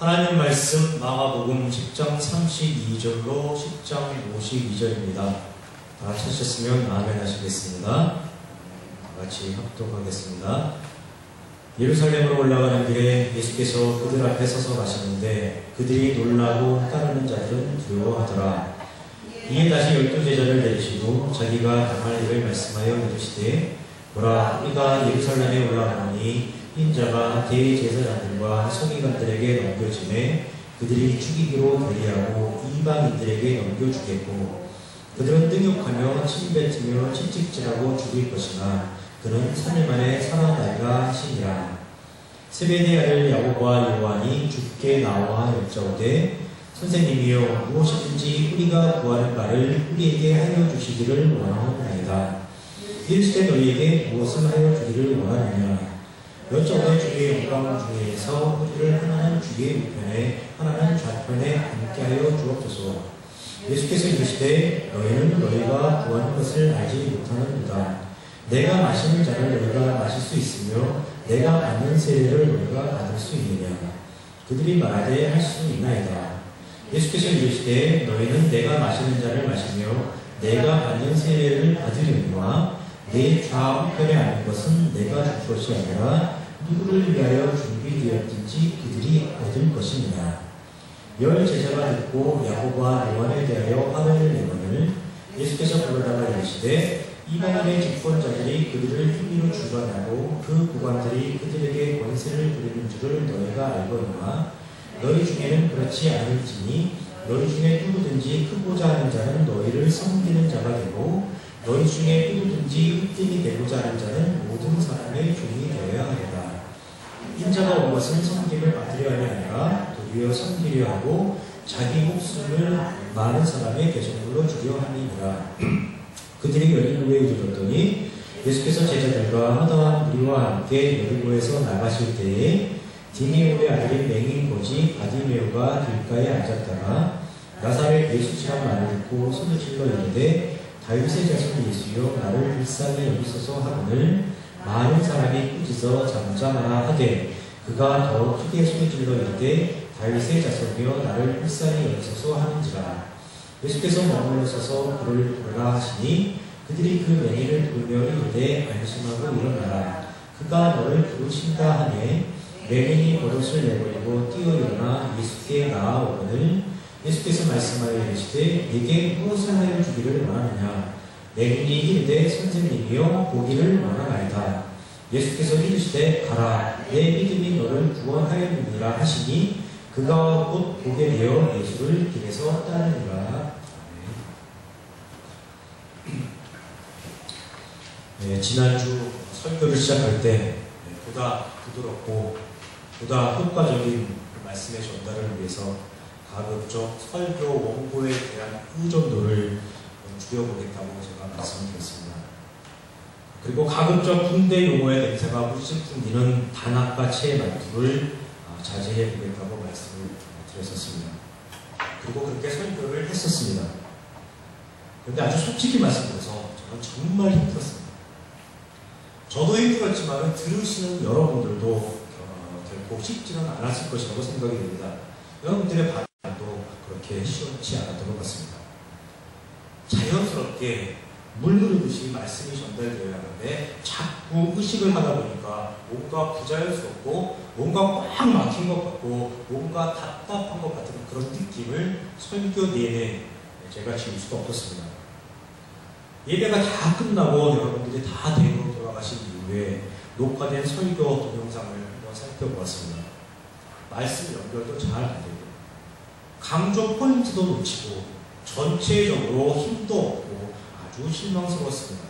하나님 말씀 마가복음 10장 32절로 10장 52절입니다. 다 찾으셨으면 아멘 하시겠습니다. 같이 합독하겠습니다. 예루살렘으로 올라가는 길에 예수께서 그들 앞에 서서 가시는데 그들이 놀라고 따르는 자들은 두려워하더라. 이에 다시 12제자를 내리시고 자기가 당할 일을 말씀하여 이르시되 보라, 우리가 예루살렘에 올라가노니 인자가 대제사장들과 서기관들에게 넘겨지매 그들이 죽이기로 결의하고 이방인들에게 넘겨주겠고 그들은 능욕하며 침뱉으며 채찍질하고 죽일 것이나 그는 3일 만에 살아나리라 하시니라. 세베대의 아들 야고보와 요한이 주께 나와 여짜오되 선생님이여, 무엇이든지 우리가 구하는 바를 우리에게 하여 주시기를 원하옵나이다. 이르시되 너희에게 무엇을 하여 주기를 원하느냐. 여짜오되 주의 영광 중에서 우리를 하나는 주의 우편에 하나는 좌편에 함께하여 주옵소서. 예수께서 이르시되 너희는 너희가 구하는 것을 알지 못하는도다. 내가 마시는 잔을 너희가 마실 수 있으며 내가 받는 세례를 너희가 받을 수 있느냐. 그들이 말하되 할 수 있나이다. 예수께서 이르시되 너희는 내가 마시는 잔을 마시며 내가 받는 세례를 받으려니와 내 좌우편에 앉는 것은 내가 줄 것이 아니라 누구를 위하여 준비되었든지 그들이 얻을 것이니라. 10 제자가 듣고 야고보와 요한에 대하여 화를 내거늘 예수께서 부르다가 이르시되 이방인의 집권자들이 그들을 힘으로 주관하고 그 국왕들이 그들에게 권세를 부리는 줄을 너희가 알거니와 너희 중에는 그렇지 않을지니 너희 중에 누구든지 크고자 하는 자는 너희를 섬기는 자가 되고 너희 중에 누구든지 흑임이 되고자 하는 자는 모든 사람의 종이 되어야 하리라. 인자가 온 것은 섬김을 받으려 함이 아니라 도리어 섬기려 하고 자기 목숨을 많은 사람의 대속물로 주려 함이니라. 그들이 여리고에 이르렀더니 예수께서 제자들과 허다한 무리와 함께 여리고에서 나가실 때에 디메오의 아들인 맹인 고지 바디메오가 길가에 앉았다가 나사렛 예수시란 말을 듣고 손을 질러 이르되 다윗의 자손 예수여, 나를 불쌍히 여기소서 하거늘 많은 사람이 꾸짖어 잠잠하라 하되 그가 더 크게 손을 질러 이르되 다윗의 자손이여, 나를 불쌍히 여기소서 하는지라. 예수께서 머물러 서서 그를 부르라 하시니 그들이 그 맹인을 돌며 이르되 안심하고 일어나라. 그가 너를 부르신다 하니 맹인이 버릇을 내버리고 뛰어 일어나 예수께 나아오거늘 예수께서 말씀하여 이르시되 네게 무엇을 하여 주기를 원하느냐. 맹인이 이르되 선생님이여, 보기를 원하나이다. 예수께서 이르시되 가라, 내 믿음이 너를 구원하였느니라 하시니 그가 곧 보게 되어 예수를 길에서 따르니라. 네, 지난주 설교를 시작할 때 보다 부드럽고 보다 효과적인 말씀의 전달을 위해서 가급적 설교 원고에 대한 의존도를 줄여보겠다고 제가 말씀드렸습니다. 그리고 가급적 군대 용어의 냄새가 물씬 풍기는 단학과 체의 말투를 자제해보겠다고 말씀을 드렸었습니다. 그리고 그렇게 설교를 했었습니다. 그런데 아주 솔직히 말씀드려서 저는 정말 힘들었습니다. 저도 힘들었지만 들으시는 여러분들도 결코 쉽지는 않았을 것이라고 생각이 됩니다. 여러분들의 반응도 그렇게 시원치 않았던 것 같습니다. 자연스럽게 물 흐르듯이 말씀이 전달되어야 하는데 자꾸 의식을 하다 보니까 뭔가 부자연스럽고 뭔가 꽉 막힌 것 같고 뭔가 답답한 것 같은 그런 느낌을 설교 내내 제가 지울 수가 없었습니다. 예배가 다 끝나고 여러분들이 다 대으로 돌아가신 이후에 녹화된 설교 동영상을 한번 살펴보았습니다. 말씀 연결도 잘 안 되고 강조 포인트도 놓치고 전체적으로 힘도 없고 아주 실망스러웠습니다.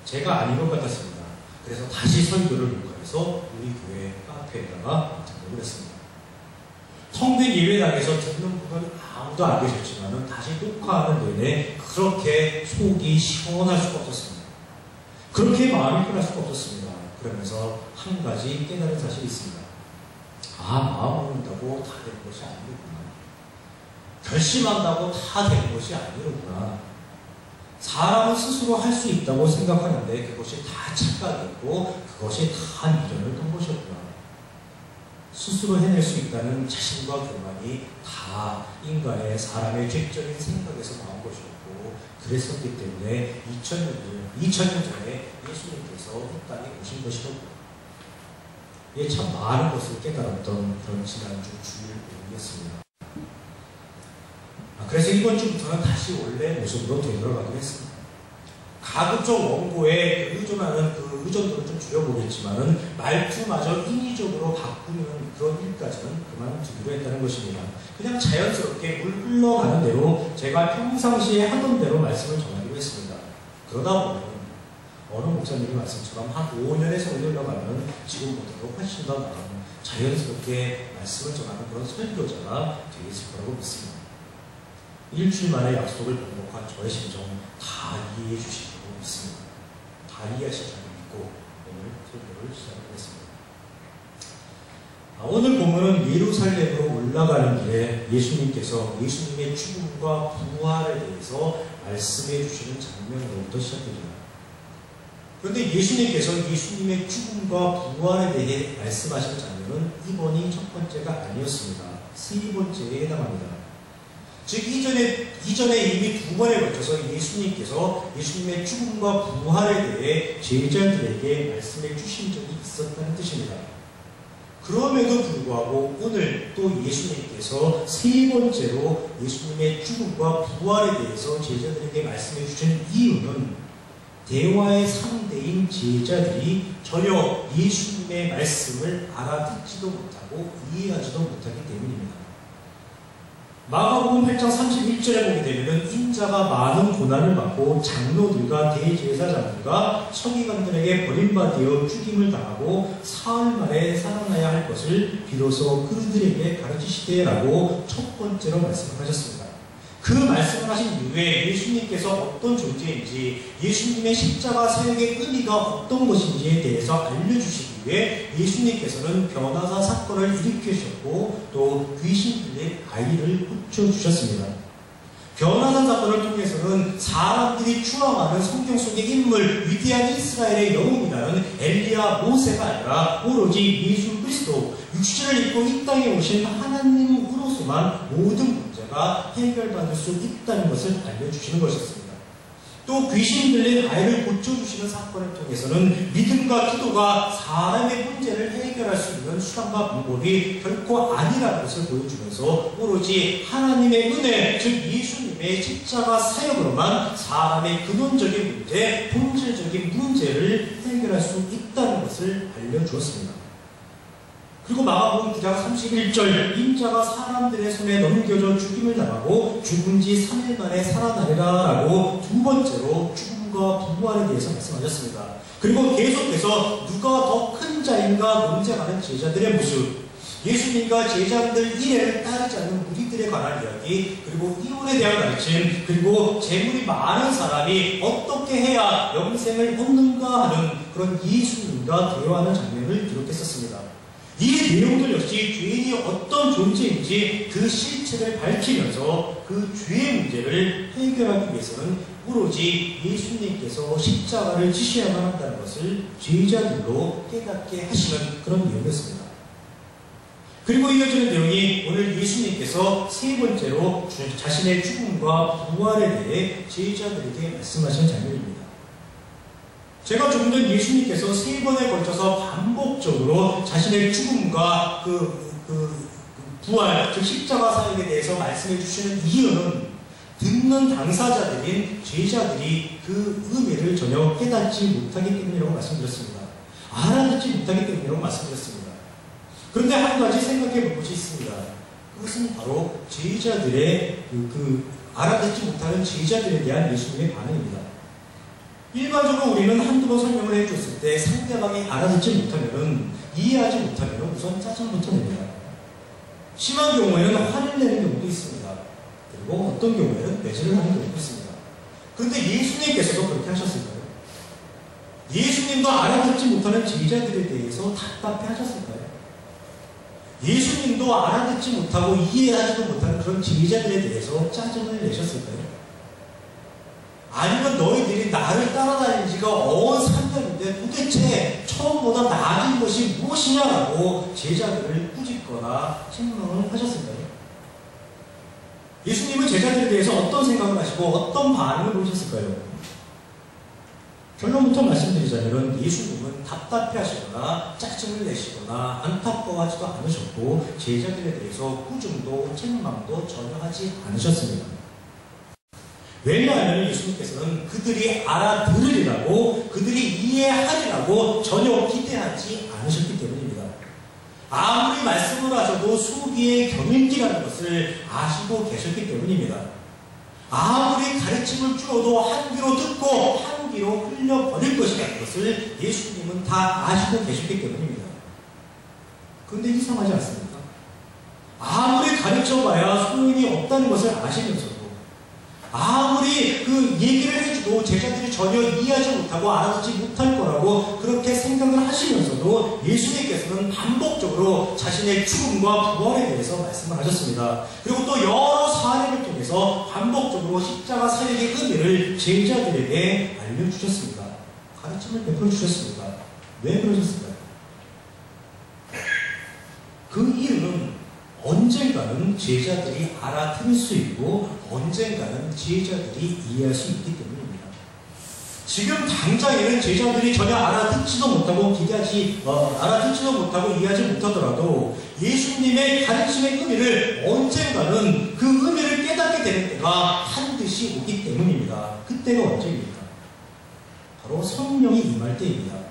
제가 아닌 것 같았습니다. 그래서 다시 설교를 녹화해서 우리 교회 카페에다가 등록을 했습니다. 성대 예배당에서 듣는 분은 아무도 안 계셨지만 다시 녹화하는 내내 그렇게 속이 시원할 수가 없었습니다. 그렇게 마음이 편할 수가 없었습니다. 그러면서 한 가지 깨달은 사실이 있습니다. 마음 먹는다고 다 되는 것이 아니로구나. 결심한다고 다 되는 것이 아니로구나. 사람은 스스로 할 수 있다고 생각하는데 그것이 다 착각이었고 그것이 다 미련을 던 것이었구나. 스스로 해낼 수 있다는 자신과 교만이 다 인간의 사람의 죄적인 생각에서 나온 것이었고 그랬었기 때문에 2000년 전에 예수님께서 이 땅에 오신 것이었고 참 많은 것을 깨달았던 그런 지난주 주일 오후였습니다. 그래서 이번 주부터는 다시 원래 모습으로 되돌아가기로 했습니다. 가급적 원고에 의존하는 그 의존도를 좀 줄여보겠지만은 말투마저 인위적으로 바꾸는 그런 일까지는 그만두기로 했다는 것입니다. 그냥 자연스럽게 물 흘러가는 대로 제가 평상시에 하던 대로 말씀을 전하기로 했습니다. 그러다 보면 어느 목사님이 말씀처럼 한 5년에서 5년 가면 지금보다도 훨씬 더 나은 자연스럽게 말씀을 전하는 그런 설교자가 되겠을 거라고 믿습니다. 일주일 만에 약속을 번복한 저의 심정 다 이해해 주시리라고 믿습니다. 다 이해하실 줄 믿고 오늘 설교를 시작하겠습니다. 오늘 본문은 예루살렘으로 올라가는 길에 예수님께서 예수님의 죽음과 부활에 대해서 말씀해 주시는 장면으로부터 시작됩니다. 그런데 예수님께서 예수님의 죽음과 부활에 대해 말씀하신 장면은 이번이 첫 번째가 아니었습니다. 세 번째에 해당합니다. 즉 이전에 이미 두 번에 걸쳐서 예수님께서 예수님의 죽음과 부활에 대해 제자들에게 말씀해 주신 적이 있었다는 뜻입니다. 그럼에도 불구하고 오늘 또 예수님께서 세 번째로 예수님의 죽음과 부활에 대해서 제자들에게 말씀해 주신 이유는 대화의 상대인 제자들이 전혀 예수님의 말씀을 알아듣지도 못하고 이해하지도 못하기 때문입니다. 마가복음 8장 31절에 보게 되면 인자가 많은 고난을 받고 장로들과 대제사장들과 서기관들에게 버림받아 죽임을 당하고 사흘 만에 살아나야 할 것을 비로소 그들에게 가르치시되라고 첫 번째로 말씀하셨습니다. 그 말씀을 하신 이후에 예수님께서 어떤 존재인지 예수님의 십자가 사역의 의미가 어떤 것인지에 대해서 알려주시기 위해 예수님께서는 변화사 사건을 일으키셨고 또 귀신 들린 아이를 고쳐주셨습니다. 변화사 사건을 통해서는 사람들이 추앙하는 성경 속의 인물 위대한 이스라엘의 영웅이라는 엘리야 모세가 아니라 오로지 예수 그리스도 육신을 입고 이 땅에 오신 하나님으로서만 모든 문제가 해결받을 수 있다는 것을 알려주시는 것이었습니다. 또 귀신 들린 아이를 고쳐주시는 사건을 통해서는 믿음과 기도가 사람의 문제를 해결할 수 있는 수단과 방법이 결코 아니라는 것을 보여주면서 오로지 하나님의 은혜, 즉 예수님의 십자가 사역으로만 사람의 근원적인 문제, 본질적인 문제를 해결할 수 있다는 것을 알려주었습니다. 그리고 마가복음 9장 31절 인자가 사람들의 손에 넘겨져 죽임을 당하고 죽은 지 3일 만에 살아나리라 라고 두 번째로 죽음과 부활에 대해서 말씀하셨습니다. 그리고 계속해서 누가 더 큰 자인가 논쟁하는 제자들의 모습, 예수님과 제자들 이해를 따르지 않는 무리들에 관한 이야기, 그리고 이혼에 대한 가르침, 그리고 재물이 많은 사람이 어떻게 해야 영생을 얻는가 하는 그런 예수님과 대화하는 장면을 기록했었습니다. 이 내용들 역시 죄인이 어떤 존재인지 그 실체를 밝히면서 그 죄의 문제를 해결하기 위해서는 오로지 예수님께서 십자가를 지셔야만 한다는 것을 제자들로 깨닫게 하시는 그런 내용이었습니다. 그리고 이어지는 내용이 오늘 예수님께서 세 번째로 자신의 죽음과 부활에 대해 제자들에게 말씀하신 장면입니다. 제가 조금 전 예수님께서 세 번에 걸쳐서 반복적으로 자신의 죽음과 부활, 즉 십자가 사역에 대해서 말씀해 주시는 이유는 듣는 당사자들인 제자들이 그 의미를 전혀 깨닫지 못하기 때문이라고 말씀드렸습니다. 알아듣지 못하기 때문이라고 말씀드렸습니다. 그런데 한 가지 생각해 볼 것이 있습니다. 그것은 바로 제자들의 알아듣지 못하는 제자들에 대한 예수님의 반응입니다. 일반적으로 우리는 한두 번 설명을 해줬을 때 상대방이 알아듣지 못하면, 이해하지 못하면 우선 짜증부터 냅니다. 심한 경우에는 화를 내는 경우도 있습니다. 그리고 어떤 경우에는 매질을 하는 경우도 있습니다. 그런데 예수님께서도 그렇게 하셨을까요? 예수님도 알아듣지 못하는 제자들에 대해서 답답해 하셨을까요? 예수님도 알아듣지 못하고 이해하지도 못하는 그런 제자들에 대해서 짜증을 내셨을까요? 아니면 너희들이 나를 따라다닌 지가 어언 3년인데 도대체 처음보다 나아진 것이 것이 무엇이냐라고 제자들을 꾸짖거나 책망을 하셨을까요? 예수님은 제자들에 대해서 어떤 생각을 하시고 어떤 반응을 보이셨을까요? 결론부터 말씀드리자면 예수님은 답답해 하시거나 짜증을 내시거나 안타까워하지도 않으셨고 제자들에 대해서 꾸중도 책망도 전혀 하지 않으셨습니다. 왜냐하면 예수님께서는 그들이 알아들으리라고 그들이 이해하리라고 전혀 기대하지 않으셨기 때문입니다. 아무리 말씀을 하셔도 수비의 경인기라는 것을 아시고 계셨기 때문입니다. 아무리 가르침을 주어도 한 귀로 듣고 한 귀로 흘려버릴 것이라는 것을 예수님은 다 아시고 계셨기 때문입니다. 그런데 이상하지 않습니까? 아무리 가르쳐봐야 소용이 없다는 것을 아시면서도 아무리 그 얘기를 해줘도 제자들이 전혀 이해하지 못하고 알아듣지 못할 거라고 그렇게 생각을 하시면서도 예수님께서는 반복적으로 자신의 죽음과 부활에 대해서 말씀을 하셨습니다. 그리고 또 여러 사례를 통해서 반복적으로 십자가 사역의 의미를 제자들에게 알려주셨습니다. 가르침을 베풀어 주셨습니다. 왜 그러셨을까요? 그 이유는 언젠가는 제자들이 알아들을 수 있고 언젠가는 제자들이 이해할 수 있기 때문입니다. 지금 당장에는 제자들이 전혀 알아듣지도 못하고 알아듣지도 못하고 이해하지 못하더라도 예수님의 가르침의 의미를 언젠가는 그 의미를 깨닫게 되는 때가 반드시 오기 때문입니다. 그때가 언제입니까? 바로 성령이 임할 때입니다.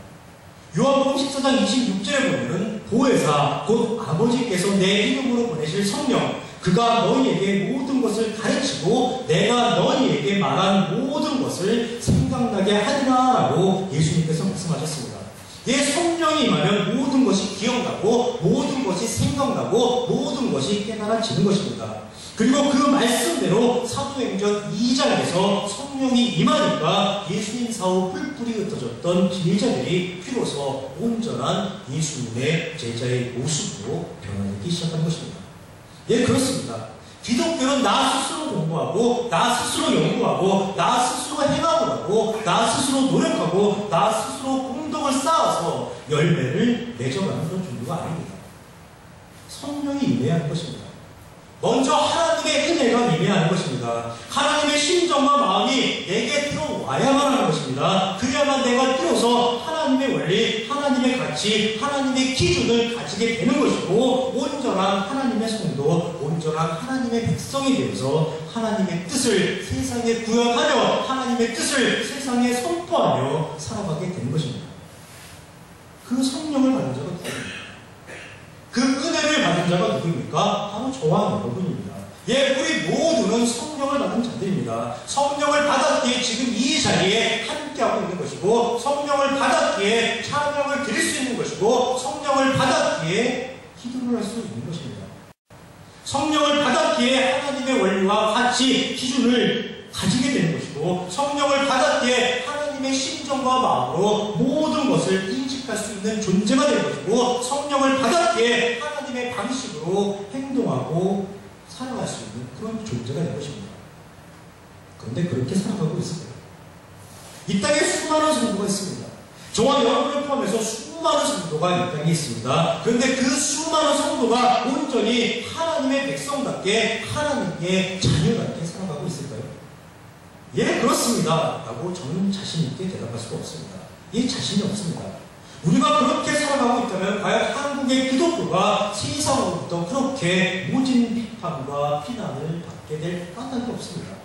요한복음 14장 26절에 보면은 보혜사 곧 아버지께서 내 이름으로 보내실 성령 그가 너희에게 모든 것을 가르치고 내가 너희에게 말한 모든 것을 생각나게 하리라 라고 예수님께서 말씀하셨습니다. 성령이 임하면 모든 것이 기억나고 모든 것이 생각나고 모든 것이 깨달아지는 것입니다. 그리고 그 말씀대로 사도행전 2장에서 성령이 임하니까 예수님 사후 뿔뿔이 흩어졌던 제자들이 비로소 온전한 예수님의 제자의 모습으로 변화되기 시작한 것입니다. 그렇습니다. 기독교는 나 스스로 공부하고 나 스스로 연구하고 나 스스로 행하고 나 스스로 노력하고 나 스스로 공덕을 쌓아서 열매를 맺어가는 그런 종류가 아닙니다. 성령이 임해야 하는 것입니다. 먼저 하나님의 은혜가 임해야 하는 것입니다. 하나님의 심정과 마음이 내게 들어와야만 하는 것입니다. 그래야만 내가 비로소 하나님의 원리, 하나님의 가치, 하나님의 기준을 가지게 되는 것이고 온전한 하나님의 성도, 온전한 하나님의 백성이 되어서 하나님의 뜻을 세상에 구현하며 하나님의 뜻을 세상에 선포하며 살아가게 되는 것입니다. 그 성령을 받은 자가 누구입니까? 그 은혜를 받은 자가 누구입니까? 바로 저와 여러분입니다. 우리 모두는 성령을 받은 자들입니다. 성령을 받았기에 지금 이 자리에 함께하고 있는 것이고 성령을 받았기에 찬양을 드릴 수 있는 것이고 성령을 받았기에 기도를 할 수 있는 것입니다. 성령을 받았기에 하나님의 원리와 가치, 기준을 가지게 되는 것이고 성령을 받았기에 하나님의 심정과 마음으로 모든 것을 인식할 수 있는 존재가 되는 것이고 성령을 받았기에 하나님의 방식으로 행동하고 살아갈 수 있는 그런 존재가 되는 것입니다. 그런데 그렇게 살아가고 있습니다. 이 땅에 수많은 성도가 있습니다. 저와 여러분을 포함해서 수많은 성도가 이 땅에 있습니다. 그런데 그 수많은 성도가 온전히 하나님의 백성답게 하나님의 자녀답게 살아가고 있을까요? 그렇습니다. 라고 저는 자신 있게 대답할 수가 없습니다. 자신이 없습니다. 우리가 그렇게 살아가고 있다면 과연 한국의 기독교가 세상으로부터 그렇게 모진 비판과 피난을 받게 될 까닭이 없습니다.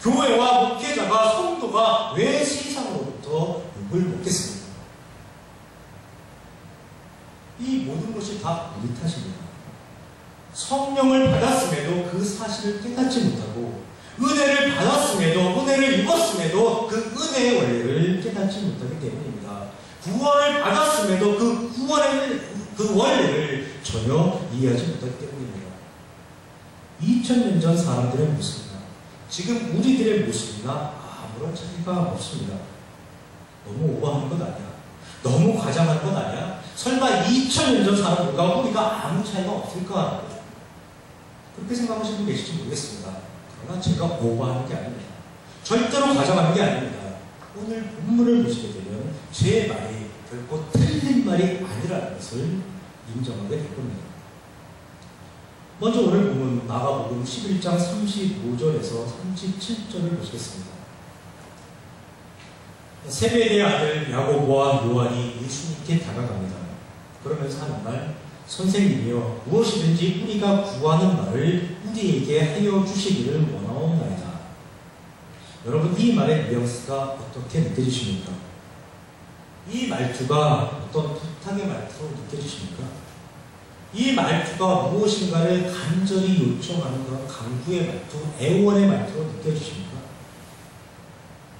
교회와 목회자가 성도가 왜 세상으로부터 욕을 먹겠습니까? 이 모든 것이 다 우리 탓입니다. 성령을 받았음에도 그 사실을 깨닫지 못하고 은혜를 받았음에도 은혜를 입었음에도 그 은혜의 원리를 깨닫지 못하기 때문입니다. 구원을 받았음에도 그 원리를 전혀 이해하지 못하기 때문입니다. 2000년 전 사람들의 모습이나 지금 우리들의 모습이나 아무런 차이가 없습니다. 너무 오버하는 것 아니야? 너무 과장하는 것 아니야? 설마 2000년 전 사람들과 우리가 아무 차이가 없을까? 그렇게 생각하시는 분 계실지 모르겠습니다. 그러나 제가 오버하는 게 아닙니다. 절대로 과장하는 게 아닙니다. 오늘 본문을 보시게 되면 제 말이 결코 틀린 말이 아니라는 것을 인정하게 될 겁니다. 먼저 오늘 보면 마가복음 11장 35절에서 37절을 보시겠습니다. 세베대의 아들 야고보와 요한이 예수님께 다가갑니다. 그러면서 하는 말, 선생님이여 무엇이든지 우리가 구하는 말을 우리에게 하여 주시기를 원하옵나이다. 여러분, 이 말의 뉘앙스가 어떻게 느껴지십니까? 이 말투가 어떤 부탁의 말투로 느껴지십니까? 이 말투가 무엇인가를 간절히 요청하는 그런 강구의 말투, 애원의 말투로 느껴지십니까?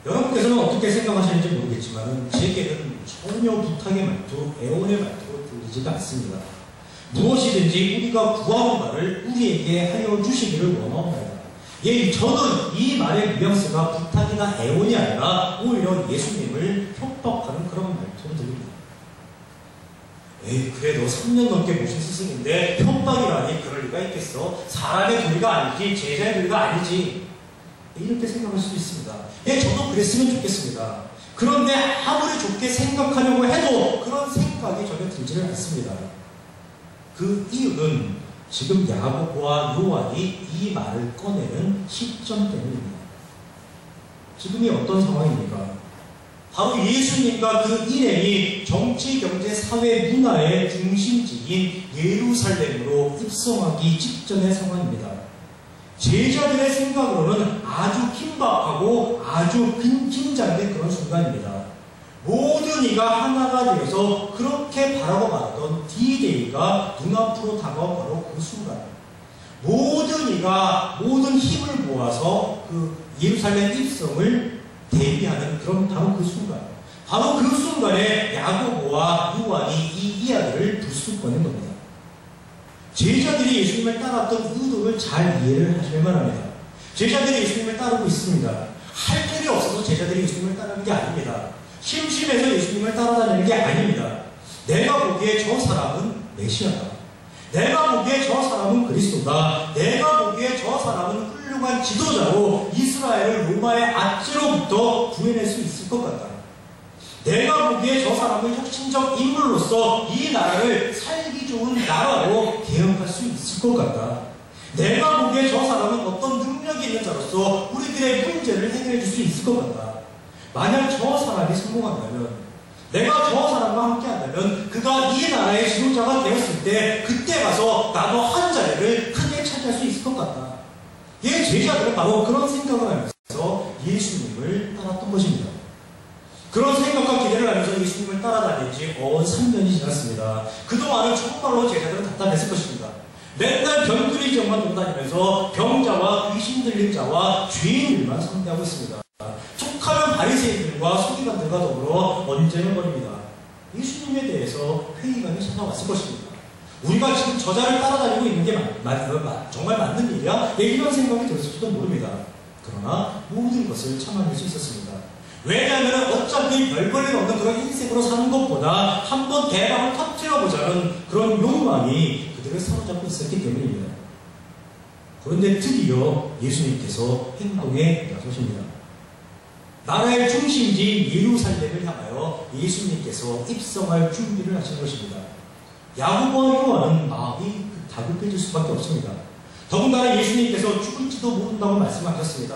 여러분께서는 어떻게 생각하시는지 모르겠지만 제게는 전혀 부탁의 말투, 애원의 말투로 들리지가 않습니다. 무엇이든지 우리가 구하는 말을 우리에게 하여 주시기를 원하옵나이다. 예, 저는 이 말의 뉘앙스가 부탁이나 애원이 아니라 오히려 예수님을 협박하는 그런 말투로 들립니다. 에이, 그래도 3년 넘게 모신 스승인데 협박이라니 그럴 리가 있겠어? 사람의 도리가 아니지, 제자의 도리가 아니지. 이렇게 생각할 수도 있습니다. 예, 저도 그랬으면 좋겠습니다. 그런데 아무리 좋게 생각하려고 해도 그런 생각이 전혀 들지를 않습니다. 그 이유는 지금 야고보와 요한이 이 말을 꺼내는 시점 때문입니다. 지금이 어떤 상황입니까? 바로 예수님과 그 일행이 정치, 경제, 사회, 문화의 중심지인 예루살렘으로 입성하기 직전의 상황입니다. 제자들의 생각으로는 아주 긴박하고 아주 긴장된 그런 순간입니다. 모든 이가 하나가 되어서 그렇게 바라고 말하던 D-Day가 눈앞으로 다가온 바로 그 순간, 모든 이가 모든 힘을 모아서 그 예루살렘 입성을 대비하는 그런 바로 그 순간, 바로 그 순간에 야고보와 요한이 이 이야기를 불쑥 꺼낸 겁니다. 제자들이 예수님을 따랐던 의도를 잘 이해를 하실만 합니다. 제자들이 예수님을 따르고 있습니다. 할 일이 없어서 제자들이 예수님을 따르는 게 아닙니다. 심심해서 예수님을 따라다니는 게 아닙니다. 내가 보기에 저 사람은 메시아다. 내가 보기에 저 사람은 그리스도다. 내가 보기에 저 사람은 훌륭한 지도자로 이스라엘을 로마의 압제로부터 구해낼 수 있을 것 같다. 내가 보기에 저 사람은 혁신적 인물로서 이 나라를 살기 좋은 나라로 개혁할 수 있을 것 같다. 내가 보기에 저 사람은 어떤 능력이 있는 자로서 우리들의 문제를 해결해 줄 수 있을 것 같다. 만약 저 사람이 성공한다면, 내가 저 사람과 함께 한다면 그가 이 나라의 지도자가 되었을 때 그때 가서 나도 한 자리를 크게 차지할 수 있을 것 같다. 예, 제자들은 바로 그런 생각을 하면서 예수님을 따랐던 것입니다. 그런 생각과 기대를 하면서 예수님을 따라다닌 지 3년이 지났습니다. 그동안은 정말로 제자들은 답답했을 것입니다. 맨날 병들이 지역만 돌아다니면서 병자와 귀신 들린 자와 죄인들만 상대하고 있습니다. 툭하면 바리새인들과 서기관들과 더불어 언쟁을 벌입니다. 예수님에 대해서 회의감이 찾아왔을 것입니다. 우리가 지금 저자를 따라다니고 있는 게 정말 맞는 일이야? 이런 생각이 들었을지도 모릅니다. 그러나 모든 것을 참아낼 수 있었습니다. 왜냐하면 어차피 별 볼일 없는 그런 인생으로 사는 것보다 한번 대박을 터뜨려보자는 그런 욕망이 그들을 사로잡고 있었기 때문입니다. 그런데 드디어 예수님께서 행동에 나서십니다. 나라의 중심지인 예루살렘을 향하여 예수님께서 입성할 준비를 하시는 것입니다. 야고보와 요한은 마음이 다급해질 수밖에 없습니다. 더군다나 예수님께서 죽을지도 모른다고 말씀하셨습니다.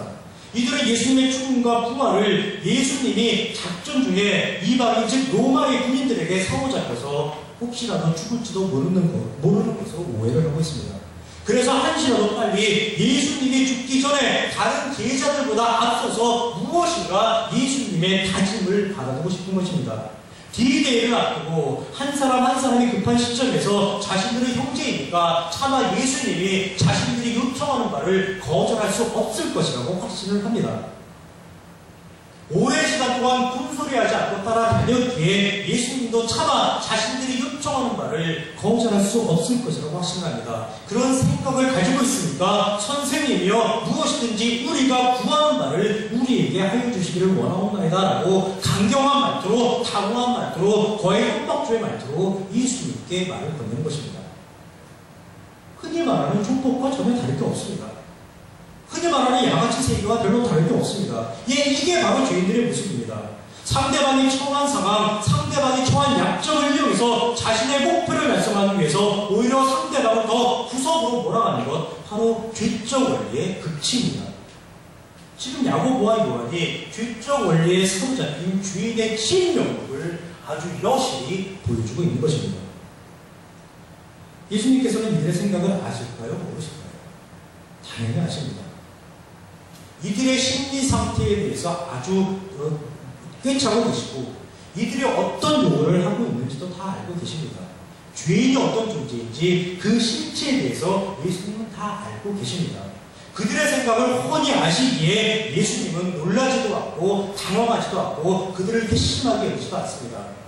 이들은 예수님의 죽음과 부활을 예수님이 작전 중에 이방인 즉 로마의 군인들에게 사로잡혀서 혹시라도 죽을지도 모르는 것으로 오해를 하고 있습니다. 그래서 한시라도 빨리 예수님이 죽기 전에 다른 제자들보다 앞서서 무엇인가 예수님의 다짐을 받아보고 싶은 것입니다. D-Day를 앞두고 한 사람 한 사람이 급한 시점에서 자신들의 형제이니까 차마 예수님이 자신들이 요청하는 바를 거절할 수 없을 것이라고 확신을 합니다. 오랜 시간 동안 군소리하지 않고 따라다녔기에 예수님도 차마 자신들이 요청하는 바를 거절할 수 없을 것이라고 확신합니다. 그런 생각을 가지고 있으니까 선생님이여 무엇이든지 우리가 구하는 바를 우리에게 하여 주시기를 원하옵나이다 라고 강경한 말투로, 당황한 말투로, 거의 협박조의 말투로 예수님께 말을 건네는 것입니다. 흔히 말하는 족복과 전혀 다를 게 없습니다. 흔히 말하는 양아치 세계와 별로 다를 게 없습니다. 예, 이게 바로 죄인들의 모습입니다. 상대방이 처한 상황, 상대방이 처한 약점을 이용해서 자신의 목표를 달성하기 위해서 오히려 상대방을 더 구석으로 몰아가는 것, 바로 죄적 원리의 극치입니다. 지금 야고보와 요한이 죄적 원리에 사로잡힌 주인의 진면목을 아주 여실히 보여주고 있는 것입니다. 예수님께서는 이들의 생각을 아실까요? 모르실까요? 당연히 아십니다. 이들의 심리 상태에 대해서 아주 꿰차고 계시고 이들이 어떤 요구를 하고 있는지도 다 알고 계십니다. 죄인이 어떤 존재인지 그 실체에 대해서 예수님은 다 알고 계십니다. 그들의 생각을 훤히 아시기에 예수님은 놀라지도 않고 당황하지도 않고 그들을 괘씸하게 여기지도 않습니다.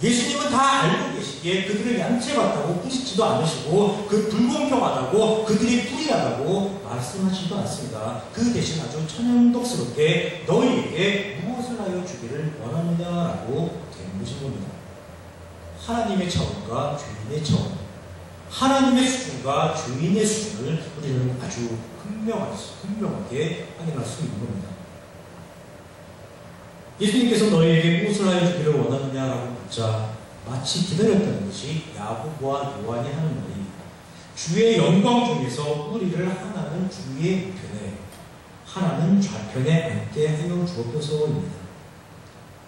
예수님은 다 알고 계시기에 그들을 양채 같다고 꾸짖지도 않으시고 그 불공평하다고 그들이 불의하다고 말씀하시지도 않습니다. 그 대신 아주 천연덕스럽게 너희에게 무엇을 하여 주기를 원하느냐라고 되묻으신 겁니다. 하나님의 차원과 죄인의 차원, 하나님의 수준과 죄인의 수준을 우리는 아주 분명하게 확인할 수 있는 겁니다. 예수님께서 너희에게 무엇을 하여 주기를 원하느냐라고 묻자 마치 기다렸다는 것이 야고보와 요한이 하는 말이 주의 영광 중에서 우리를 하나는 주의 우편에 하나는 좌편에 앉게 하여 주옵소서입니다.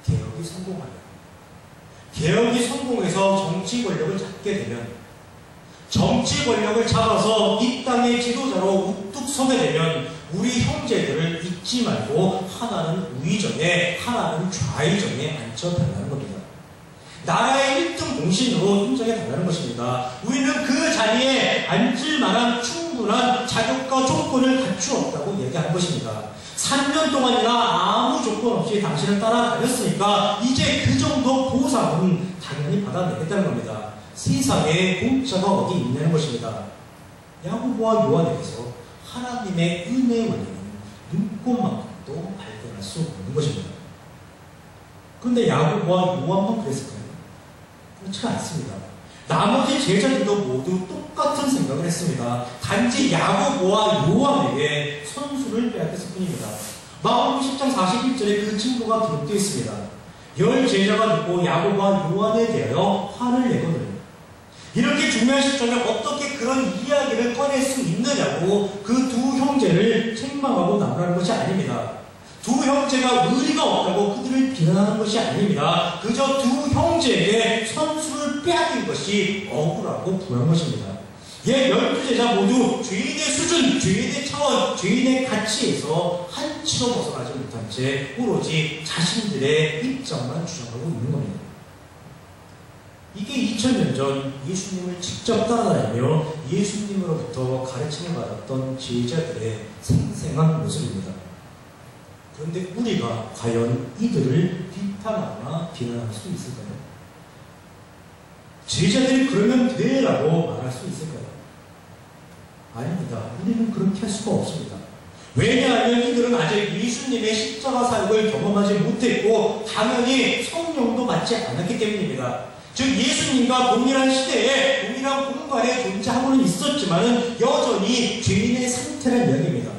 개혁이 성공하여 개혁이 성공해서 정치 권력을 잡게 되면 정치 권력을 잡아서 이 땅의 지도자로 우뚝 서게 되면 우리 형제들을 잊지 말고 하나는 우위전에 하나는 좌위전에 앉혀달라는 겁니다. 나라의 1등 공신으로 인정해달라는 것입니다. 우리는 그 자리에 앉을 만한 충분한 자격과 조건을 갖추었다고 얘기하는 것입니다. 3년 동안이나 아무 조건 없이 당신을 따라다녔으니까 이제 그 정도 보상은 당연히 받아내겠다는 겁니다. 세상에 공짜가 어디 있냐는 것입니다. 야고보와 요한에게서 하나님의 은혜의 원리는 눈꽃만큼도 발견할 수 없는 것입니다. 그런데 야고보와 요한만 그랬을까요? 그렇지 않습니다. 나머지 제자들도 모두 똑같은 생각을 했습니다. 단지 야고보와 요한에게 선수를 빼앗겼을 뿐입니다. 마가복음 10장 41절에 그 증거가 기록되어 있습니다. 10 제자가 듣고 야고보와 요한에 대하여 화를 내거늘 이렇게 중요한 시점에 어떻게 그런 이야기를 꺼낼 수 있느냐고 그 두 형제를 책망하고 나무라는 것이 아닙니다. 두 형제가 의리가 없다고 그들을 비난하는 것이 아닙니다. 그저 두 형제에게 선수를 빼앗긴 것이 억울하고 분한 것입니다. 예, 12제자 모두 죄인의 수준, 죄인의 차원, 죄인의 가치에서 한치도 벗어나지 못한 채 오로지 자신들의 입장만 주장하고 있는 겁니다. 이게 2000년 전 예수님을 직접 따라다니며 예수님으로부터 가르침을 받았던 제자들의 생생한 모습입니다. 그런데 우리가 과연 이들을 비판하거나 비난할 수 있을까요? 제자들이 그러면 돼라고 말할 수 있을까요? 아닙니다. 우리는 그렇게 할 수가 없습니다. 왜냐하면 이들은 아직 예수님의 십자가 사역을 경험하지 못했고 당연히 성령도 받지 않았기 때문입니다. 즉 예수님과 동일한 시대에 동일한 공간에 존재하고는 있었지만 여전히 죄인의 상태라는 이야기입니다.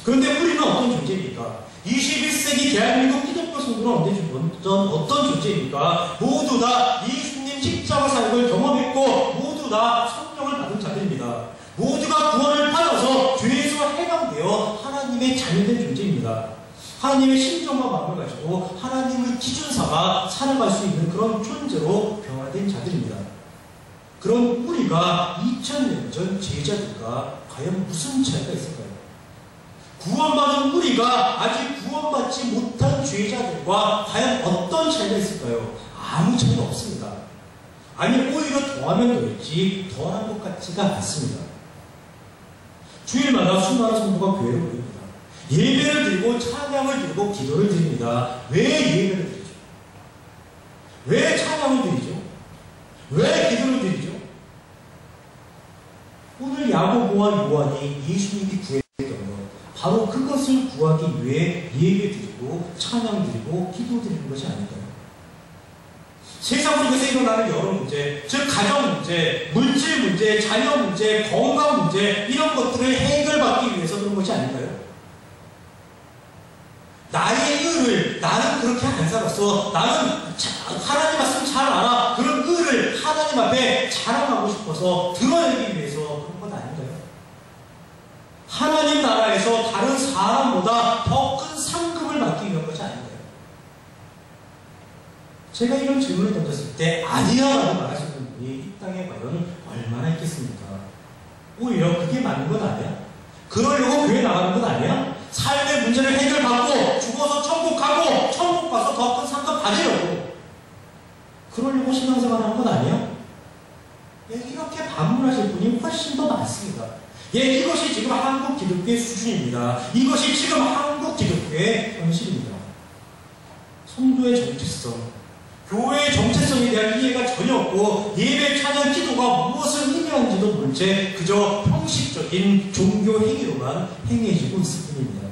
그런데 우리는 어떤 존재입니까? 21세기 대한민국 기독교 성도는 어떤 존재입니까? 모두 다 예수님 십자가 사역을 경험했고 모두 다 성령을 받은 자들입니다. 모두가 구원을 받아서 죄에서 해방되어 하나님의 자녀된 존재입니다. 하나님의 심정과 마음을 가지고 하나님을 기준 삼아 살아갈 수 있는 그런 존재로 변화된 자들입니다. 그런 우리가 2000년 전 제자들과 과연 무슨 차이가 있을까요? 구원받은 우리가 아직 구원받지 못한 죄자들과 과연 어떤 차이가 있을까요? 아무 차이가 없습니다. 아니 오히려 더하면 더했지 더한 것 같지가 않습니다. 주일마다 수많은 성도가 교회를 오릅니다. 예배를 드리고 찬양을 드리고 기도를 드립니다. 왜 예배를 드리죠? 왜 찬양을 드리죠? 왜 기도를 드리죠? 오늘 야고보와 요한이 예수님이 구했던 것 바로 그것을 구하기 위해 예배 드리고 찬양 드리고 기도 드리는 것이 아닐까요? 세상 속에서 일어나는 여러 문제, 즉 가정 문제, 물질 문제, 자녀 문제, 건강 문제 이런 것들을 해결받기 위해서 그런 것이 아닐까요? 나의 의를 나는 그렇게 안 살았어. 나는 하나님 말씀 잘 알아. 그런 의를 하나님 앞에 자랑하고 싶어서 드러내기 위해서 그런 건 아닌가요? 하나님 나라에서 다른 사람보다 더 큰 상급을 받기 위한 것이 아닌가요? 제가 이런 질문을 던졌을 때 아니야 라고 말할 수 있는 분이 이 땅에 과연 얼마나 있겠습니까? 오히려 그게 맞는 건 아니야? 그러려고 교회 나가는 건 아니야? 삶의 문제를 해결받고 죽어서 천국 가고 천국 가서 더 큰 상급 받으려고 그러려고 신앙생활 하는 건 아니야? 예, 이렇게 반문하실 분이 훨씬 더 많습니다. 예, 이것이 지금 한국 기독교의 수준입니다. 이것이 지금 한국 기독교의 현실입니다. 성도의 정체성, 교회의 정체성에 대한 이해가 전혀 없고 예배, 찬양, 기도가 무엇을 의미하는지도 모른 채 그저 형식적인 종교 행위로만 행해지고 있을 뿐입니다.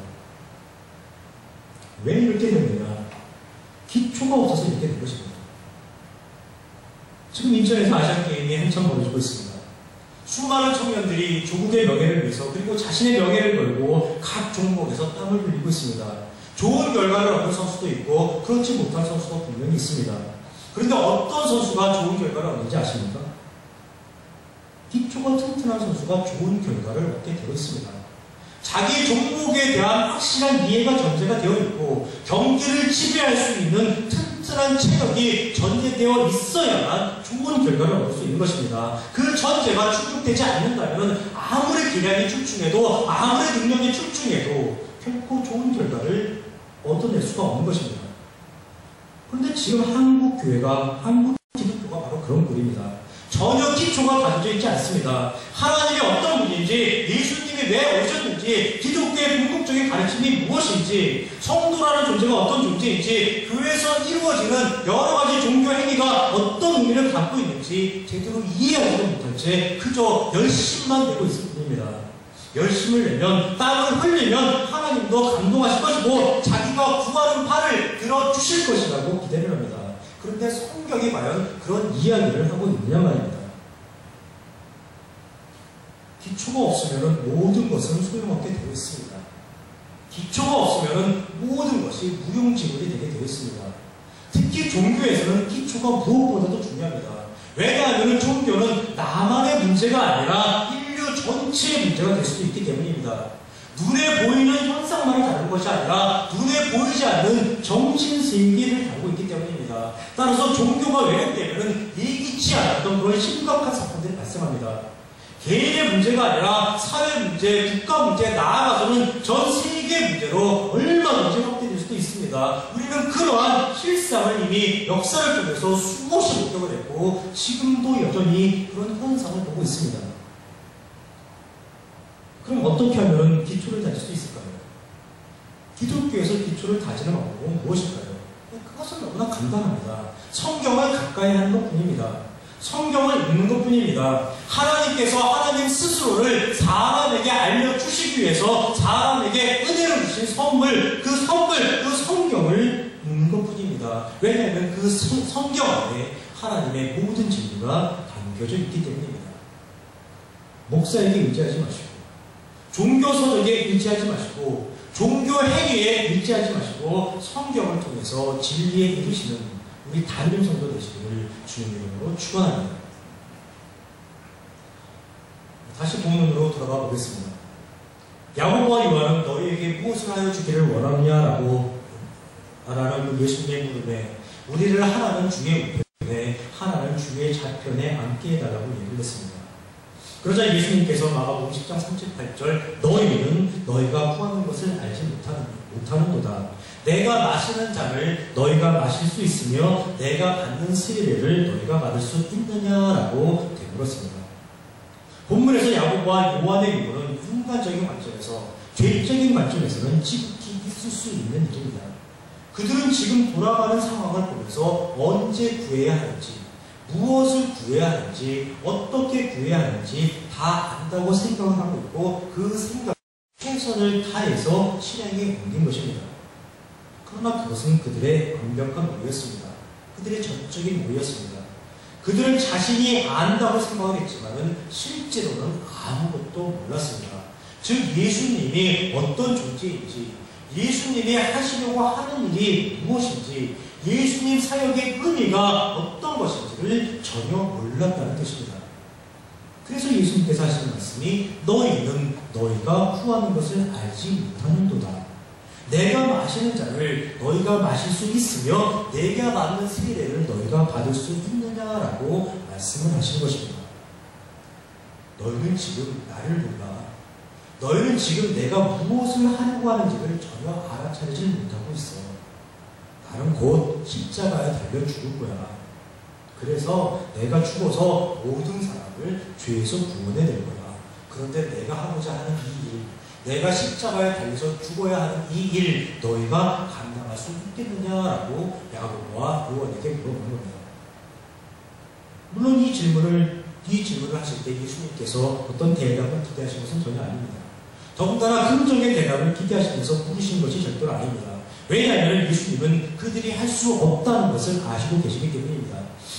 왜 이렇게 됐느냐? 기초가 없어서 이렇게 된 것입니다. 지금 인천에서 아시안게임이 한참 벌어지고 있습니다. 수많은 청년들이 조국의 명예를 위해서 그리고 자신의 명예를 걸고 각 종목에서 땀을 흘리고 있습니다. 좋은 결과를 얻는 선수도 있고 그렇지 못한 선수도 분명히 있습니다. 그런데 어떤 선수가 좋은 결과를 얻는지 아십니까? 기초가 튼튼한 선수가 좋은 결과를 얻게 되어 있습니다. 자기 종목에 대한 확실한 이해가 전제가 되어 있고 경기를 지배할 수 있는 튼튼한 체력이 전제되어 있어야만 좋은 결과를 얻을 수 있는 것입니다. 그 전제가 충족되지 않는다면 아무리 기량이 출중해도 아무리 능력이 출중해도 결코 좋은 결과를 얻어낼 수가 없는 것입니다. 그런데 지금 한국 교회가, 한국 기독교가 바로 그런 꼴입니다. 전혀 기초가 다져져 있지 않습니다. 하나님이 어떤 분인지, 예수님이 왜 오셨는지, 기독교의 궁극적인 가르침이 무엇인지, 성도라는 존재가 어떤 존재인지, 교회에서 이루어지는 여러 가지 종교 행위가 어떤 의미를 갖고 있는지 제대로 이해하지 못한 채 그저 열심만 내고 있을 뿐입니다. 열심을 내면, 땀을 흘리면 하나님도 감동하실 것이고 자기가 구하는 바를 들어주실 것이라고 기대를 합니다. 그런데 성경이 과연 그런 이야기를 하고 있느냐 말입니다. 기초가 없으면 모든 것은 소용없게 되어 있습니다. 기초가 없으면 모든 것이 무용지물이 되게 되어 있습니다. 특히 종교에서는 기초가 무엇보다도 중요합니다. 왜냐하면 종교는 나만의 문제가 아니라 인류 전체의 문제가 될 수도 있기 때문입니다. 눈에 보이는 현상만을 다루는 것이 아니라 눈에 보이지 않는 정신세계를 다루고 있기 때문입니다. 따라서 종교가 왜곡되면 예기치 않았던 그런 심각한 사건들이 발생합니다. 개인의 문제가 아니라 사회 문제, 국가 문제, 나아가서는 전 세계 문제로 얼마든지 확대될 수도 있습니다. 우리는 그러한 실상을 이미 역사를 통해서 수없이 목격을 했고 지금도 여전히 그런 현상을 보고 있습니다. 그럼 어떻게 하면 기초를 다질 수 있을까요? 기독교에서 기초를 다지는 방법은 무엇일까요? 그것은 너무나 간단합니다. 성경을 가까이 하는 것뿐입니다. 성경을 읽는 것뿐입니다. 하나님께서 하나님 스스로를 사람에게 알려주시기 위해서 사람에게 은혜를 주신 선물, 그 성경을 읽는 것뿐입니다. 왜냐하면 그 성경 안에 하나님의 모든 진리가 담겨져 있기 때문입니다. 목사에게 의지하지 마시고 종교서적에 의지하지 마시고 종교 행위에 의지하지 마시고 성경을 통해서 진리에 이르시는 우리 담임 성도 되시기를 주님의 이름으로 축원합니다. 다시 본문으로 돌아가 보겠습니다. 야고보와 요한은 너희에게 무엇을 하여 주기를 원하느냐라고 라는 예수님의 물음에 우리를 하나는 주의 우편에 하나는 주의 좌편에 앉게 해달라고 얘기를 했습니다. 그러자 예수님께서 마가복음 10장 38절 너희는 너희가 구하는 것을 알지 못하는도다. 내가 마시는 잔을 너희가 마실 수 있으며 내가 받는 세례를 너희가 받을 수 있느냐라고 되물었습니다. 본문에서 야고보와 요한의 요구는 인간적인 관점에서 죄적인 관점에서는 지극히 있을 수 있는 일입니다. 그들은 지금 돌아가는 상황을 보면서 언제 구해야 하는지 무엇을 구해야 하는지 어떻게 구해야 하는지 다 안다고 생각을 하고 있고 그 생각 최선을 다해서 실행에 옮긴 것입니다. 그러나 그것은 그들의 완벽한 오해였습니다. 그들의 전적인 오해였습니다. 그들은 자신이 안다고 생각을 했지만 실제로는 아무것도 몰랐습니다. 즉 예수님이 어떤 존재인지 예수님이 하시려고 하는 일이 무엇인지, 예수님 사역의 의미가 어떤 것인지를 전혀 몰랐다는 뜻입니다. 그래서 예수님께서 하시는 말씀이 너희는 너희가 구하는 것을 알지 못하는도다. 내가 마시는 잔을 너희가 마실 수 있으며 내가 받는 세례를 너희가 받을 수 있느냐라고 말씀을 하시는 것입니다. 너희는 지금 나를 몰라. 너희는 지금 내가 무엇을 하려고 하는지를 전혀 알아차리지 못하고 있어. 나는 곧 십자가에 달려 죽을 거야. 그래서 내가 죽어서 모든 사람을 죄에서 구원해낼 거야. 그런데 내가 하고자 하는 이 일, 내가 십자가에 달려서 죽어야 하는 이 일, 너희가 감당할 수 있겠느냐라고 야고보와 요한에게 물어보는 겁니다. 물론 이 질문을 하실 때 예수님께서 어떤 대답을 기대하신 것은 전혀 아닙니다. 더군다나 긍정의 대답을 기대하시면서 부르신 것이 절대로 아닙니다. 왜냐하면 예수님은 그들이 할 수 없다는 것을 아시고 계시기 때문입니다.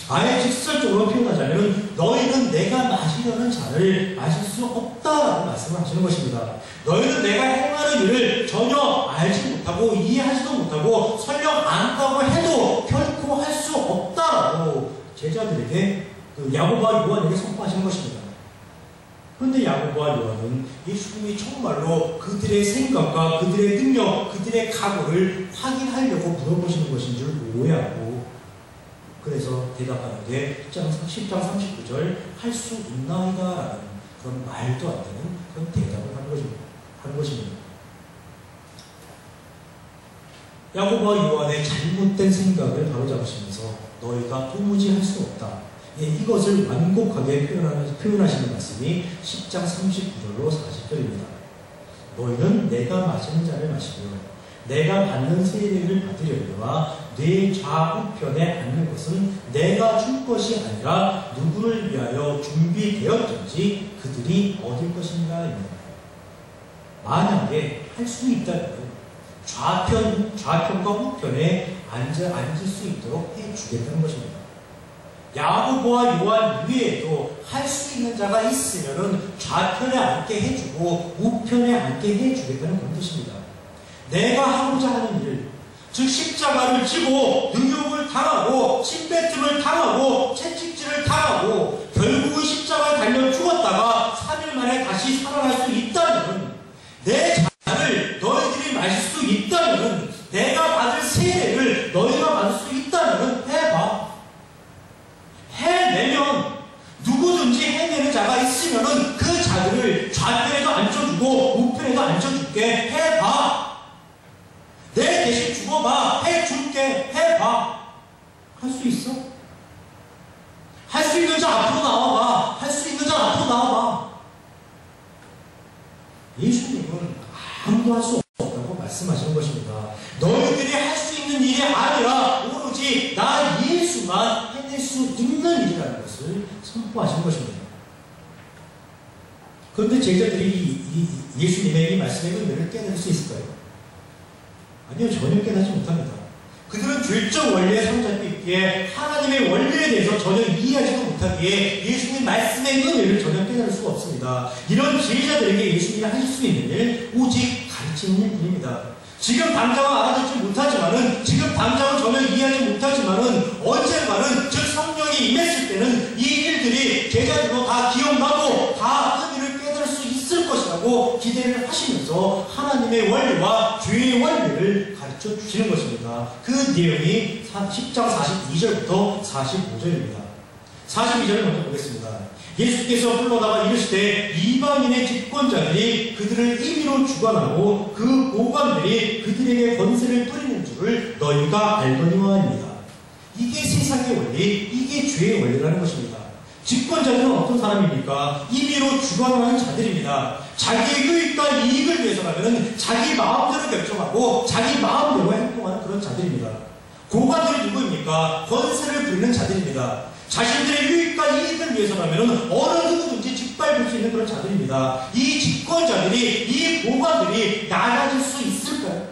아예 직설적으로 표현하자면 너희는 내가 마시려는 잔을 마실 수 없다라고 말씀을 하시는 것입니다. 너희는 내가 행하는 일을 전혀 알지 못하고 이해하지도 못하고 설령 안다고 해도 결코 할 수 없다라고 제자들에게 야고보와 요한에게 선포하시는 것입니다. 그런데 야고보와 요한은 예수님이 정말로 그들의 생각과 그들의 능력, 그들의 각오를 확인하려고 물어보시는 것인 줄 오해하고, 그래서 대답하는데 10장 39절 할 수 있나이다라는 그런 말도 안 되는 그런 대답을 하는 것입니다. 야고보와 요한의 잘못된 생각을 바로잡으시면서 너희가 도무지 할 수 없다. 이것을 완곡하게 표현하시는 말씀이 10장 39절로 40절입니다. 너희는 내가 마시는 잔을 마시고 내가 받는 세례를 받으려니와 내 좌우편에 앉는 것은 내가 줄 것이 아니라 누구를 위하여 준비되었든지 그들이 얻을 것인가입니다. 만약에 할 수 있다면 좌편과 우편에 앉을 수 있도록 해주겠다는 것입니다. 야고보와 요한 위에도 할 수 있는 자가 있으면은 좌편에 앉게 해주고 우편에 앉게 해주겠다는 그런 뜻입니다. 내가 하고자 하는 일, 즉 십자가를 지고 능욕을 당하고 침뱉음을 당하고 채찍질을 당하고 결국은 십자가에 달려 죽었다가 3일 만에 다시 살아날 수 있다면, 내 잔을 너희들이 마실 수 있다면, 내가 받을 세례를 너희가 받을 수 있다면 해봐. 해내면, 누구든지 해내는 자가 있으면은 그 자들을 좌편에도 앉혀주고 우편에도 앉혀줄게. 해봐. 내 대신 죽어봐. 해줄게. 해봐. 할 수 있어? 할 수 있는 자 앞으로 나와봐. 할 수 있는 자 앞으로 나와봐. 예수님은 아무도 할 수 없다고 말씀하시는 것입니다. 너희들이 할 수 있는 일이 아니라 오로지 나 예수만 해낼 수 있는 일이라는 것을 선포하시는 것입니다. 그런데 제자들이 예수님의 이 말씀의 의미를 깨달을 수 있을까요? 아니요, 전혀 깨닫지 못합니다. 그들은 죄적 원리에 사로잡혀 있기에 하나님의 원리에 대해서 전혀 이해하지도 못하기에 예수님 말씀의 의미를 전혀 깨달을 수가 없습니다. 이런 제자들에게 예수님이 하실 수 있는 일, 오직 가르치는 일뿐입니다. 지금 당장은 알아듣지 못하지만은, 지금 당장은 전혀 이해하지 못하지만은, 언젠가는, 즉 성령이 임했을 때는 이 일들이 제자들로 다 기억나고 다 의미를 깨달을 수 있을 것이라고 기대를 하시면서 하나님의 원리와 죄의 원리를 가르쳐 주시는 것입니다. 그 내용이 10장 42절부터 45절입니다. 42절을 먼저 보겠습니다. 예수께서 불러다가 이르시되 이방인의 집권자들이 그들을 임의로 주관하고 그 고관들이 그들에게 권세를 뿌리는 줄을 너희가 알거니와입니다. 이게 세상의 원리, 이게 죄의 원리라는 것입니다. 집권자들은 어떤 사람입니까? 임의로 주관하는 자들입니다. 자기의 유익과 이익을 위해서라면 자기 마음대로 결정하고 자기 마음대로 행동하는 그런 자들입니다. 고관들이 누구입니까? 권세를 부리는 자들입니다. 자신들의 유익과 이익을 위해서라면 어느 누구든지 짓밟을 수 있는 그런 자들입니다. 이 집권자들이, 이 고관들이 나아질 수 있을까요?